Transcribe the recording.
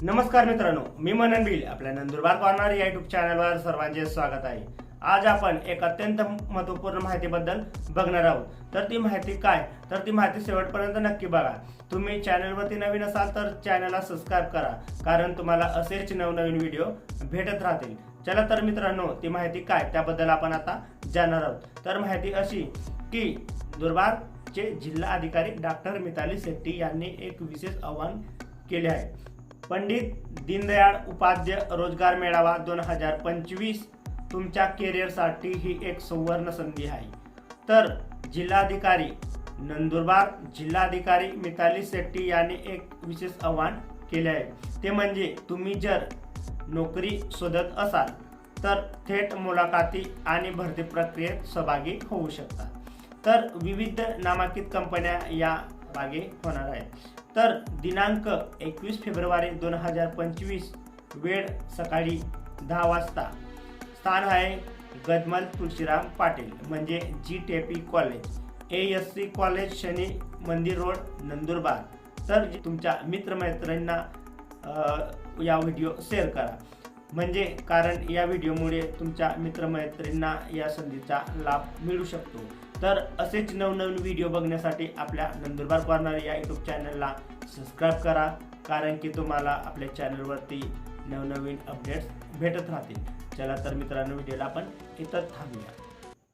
नमस्कार मित्रांनो, मी मनन बिल आपल्या नंदुरबार कॉर्नर या युट्यूब चॅनलवर सर्वांचे स्वागत आहे। आज आपण एक अत्यंत महत्त्वपूर्ण माहितीबद्दल बघणार आहोत। तर ती माहिती काय, तर ती माहिती शेवटपर्यंत नक्की बघा। तुम्ही चॅनलवरती नवीन असाल तर चॅनलला सबस्क्राइब करा, कारण तुम्हाला असेच नवनवीन व्हिडिओ भेटत राहतील। चला तर मित्रांनो, ती माहिती काय त्याबद्दल आपण आता जाणणार आहोत। तर माहिती अशी की नंदुरबारचे जिल्हा अधिकारी डॉक्टर मिताली शेट्टी यांनी एक विशेष आवाहन केले आहे। पंडित दीनदयाळ उपाध्याय रोजगार मेळावा 2025 तुमच्या करिअरसाठी ही एक सुवर्ण संधी आहे। तर जिल्हाधिकारी नंदुरबार जिल्हाधिकारी मिताली शेट्टी यांनी एक विशेष आवाहन केले आहे। ते म्हणजे तुम्ही जर नोकरी शोधत असाल तर थेट मुलाखती आणि भरती प्रक्रियेत सहभागी होऊ शकता। तर विविध नामांकित कंपन्या या भागी होणार आहेत। तर दिनांक 21 फेब्रुवारी 2025 वेळ सकाळी 10 वाजता। स्थान आहे गदमल तुळशीराम पाटील म्हणजे GTP college, ASC college, Shani मंदिर रोड, नंदुरबार। तर तुमच्या मित्रमैत्रिणींना या व्हिडिओ शेअर करा, म्हणजे कारण या व्हिडिओमुळे तुमच्या मित्रमैत्रिणींना या संधीचा लाभ मिळू शकतो। तर असेच नवनवीन व्हिडिओ बघण्यासाठी आपल्या नंदुरबार कॉर्नर या यूट्यूब चॅनलला सबस्क्राइब करा, कारण की तुम्हाला आपल्या चॅनलवरती नवनवीन अपडेट्स भेटत राहतील। चला तर मित्रांनो, व्हिडिओला आपण इथं थांबूया।